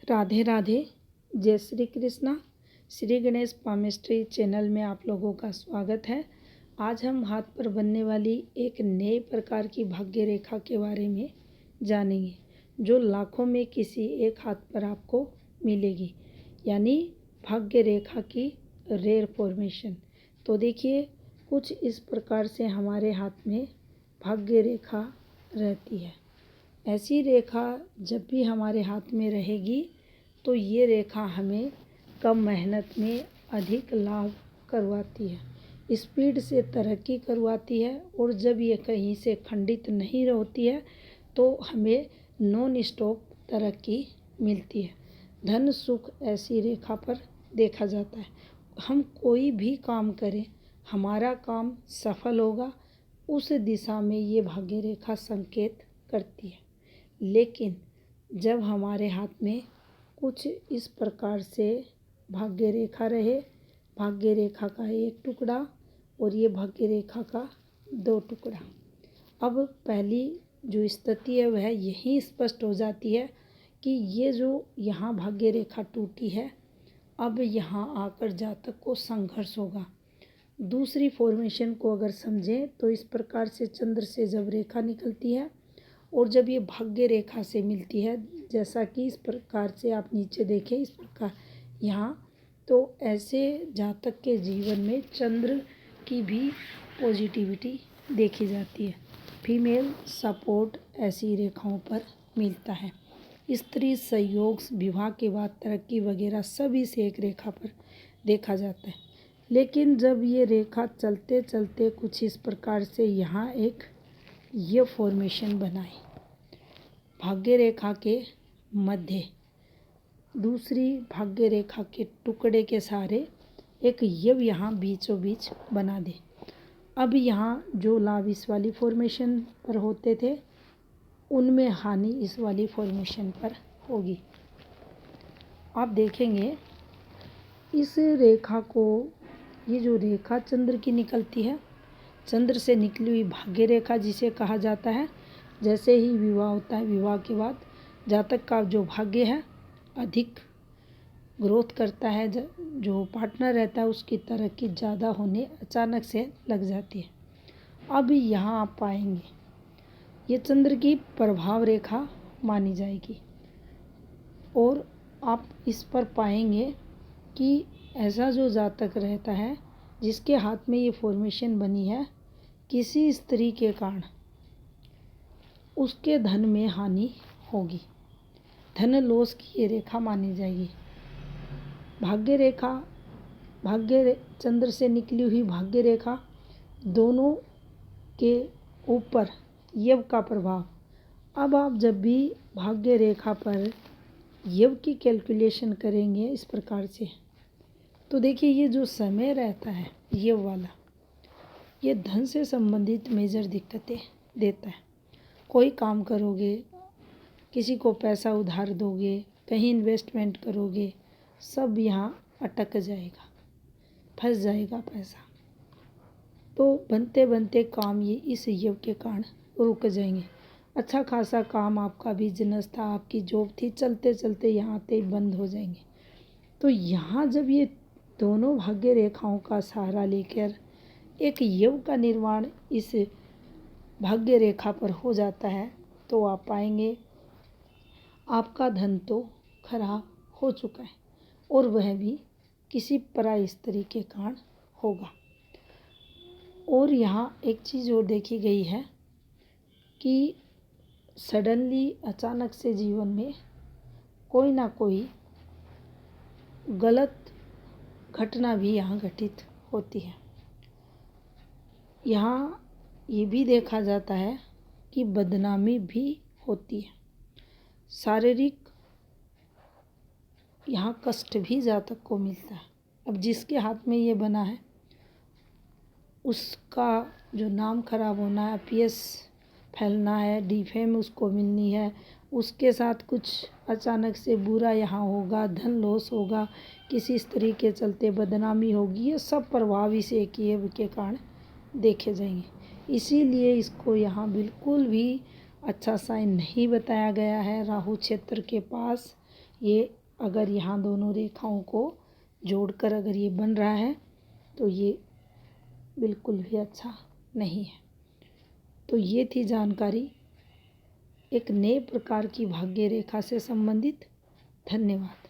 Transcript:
राधे राधे। जय Shri Krishna. Shri Ganesh palmistry channel में आप लोगों का स्वागत है। आज हम हाथ पर बनने वाली एक नए प्रकार की भाग्य रेखा के बारे में जानेंगे, जो लाखों में किसी एक हाथ पर आपको मिलेगी, यानी भाग्य रेखा की रेयर फॉर्मेशन। तो देखिए, कुछ इस प्रकार से हमारे हाथ में भाग्य रेखा रहती है। ऐसी रेखा जब भी हमारे हाथ में रहेगी तो ये रेखा हमें कम मेहनत में अधिक लाभ करवाती है, स्पीड से तरक्की करवाती है, और जब ये कहीं से खंडित नहीं होती है तो हमें नॉन स्टॉप तरक्की मिलती है। धन सुख ऐसी रेखा पर देखा जाता है। हम कोई भी काम करें, हमारा काम सफल होगा, उस दिशा में ये भाग्य रेखा संकेत करती है। लेकिन जब हमारे हाथ में कुछ इस प्रकार से भाग्य रेखा रहे, भाग्य रेखा का एक टुकड़ा और ये भाग्य रेखा का दो टुकड़ा, अब पहली जो स्थिति है वह यही स्पष्ट हो जाती है कि ये जो यहाँ भाग्य रेखा टूटी है, अब यहाँ आकर जातक को संघर्ष होगा। दूसरी फॉर्मेशन को अगर समझें तो इस प्रकार से चंद्र से जब रेखा निकलती है और जब ये भाग्य रेखा से मिलती है, जैसा कि इस प्रकार से आप नीचे देखें, इस प्रकार यहाँ, तो ऐसे जातक के जीवन में चंद्र की भी पॉजिटिविटी देखी जाती है। फीमेल सपोर्ट ऐसी रेखाओं पर मिलता है। स्त्री सहयोग, विवाह के बाद तरक्की वगैरह सभी से एक रेखा पर देखा जाता है। लेकिन जब ये रेखा चलते चलते कुछ इस प्रकार से यहाँ एक ये फॉर्मेशन बनाए, भाग्य रेखा के मध्य दूसरी भाग्य रेखा के टुकड़े के सहारे एक यव यहाँ बीचों बीच बना दे। अब यहाँ जो लाभ इस वाली फॉर्मेशन पर होते थे, उनमें हानि इस वाली फॉर्मेशन पर होगी। आप देखेंगे इस रेखा को, ये जो रेखा चंद्र की निकलती है, चंद्र से निकली हुई भाग्य रेखा जिसे कहा जाता है, जैसे ही विवाह होता है, विवाह के बाद जातक का जो भाग्य है अधिक ग्रोथ करता है, जो पार्टनर रहता है उसकी तरक्की ज़्यादा होने अचानक से लग जाती है। अब यहाँ आप पाएंगे ये चंद्र की प्रभाव रेखा मानी जाएगी, और आप इस पर पाएंगे कि ऐसा जो जातक रहता है जिसके हाथ में ये फॉर्मेशन बनी है, किसी स्त्री के कारण उसके धन में हानि होगी, धन लॉस की ये रेखा मानी जाएगी। भाग्य रेखा, चंद्र से निकली हुई भाग्य रेखा, दोनों के ऊपर यव का प्रभाव। अब आप जब भी भाग्य रेखा पर यव की कैलकुलेशन करेंगे इस प्रकार से, तो देखिए ये जो समय रहता है यव वाला, ये धन से संबंधित मेजर दिक्कतें देता है। कोई काम करोगे, किसी को पैसा उधार दोगे, कहीं इन्वेस्टमेंट करोगे, सब यहाँ अटक जाएगा, फंस जाएगा पैसा। तो बनते बनते काम ये इस यव के कारण रुक जाएंगे। अच्छा खासा काम, आपका बिजनेस था, आपकी जॉब थी, चलते चलते यहाँ आते बंद हो जाएंगे। तो यहाँ जब ये दोनों भाग्य रेखाओं का सहारा लेकर एक यव का निर्माण इस भाग्य रेखा पर हो जाता है, तो आप पाएंगे आपका धन तो खराब हो चुका है, और वह भी किसी पराई स्त्री के कारण होगा। और यहाँ एक चीज़ और देखी गई है कि सडनली अचानक से जीवन में कोई ना कोई गलत घटना भी यहाँ घटित होती है। यहाँ ये भी देखा जाता है कि बदनामी भी होती है, शारीरिक यहाँ कष्ट भी जातक को मिलता है। अब जिसके हाथ में ये बना है उसका जो नाम खराब होना है, अपयश फैलना है, डिफेम उसको मिलनी है, उसके साथ कुछ अचानक से बुरा यहाँ होगा, धन लॉस होगा, किसी स्त्री के चलते बदनामी होगी, ये सब प्रभाव इस एक यव के कारण देखे जाएंगे। इसीलिए इसको यहाँ बिल्कुल भी अच्छा साइन नहीं बताया गया है। राहु क्षेत्र के पास ये अगर यहाँ दोनों रेखाओं को जोड़कर अगर ये बन रहा है तो ये बिल्कुल भी अच्छा नहीं है। तो ये थी जानकारी एक नए प्रकार की भाग्य रेखा से संबंधित। धन्यवाद।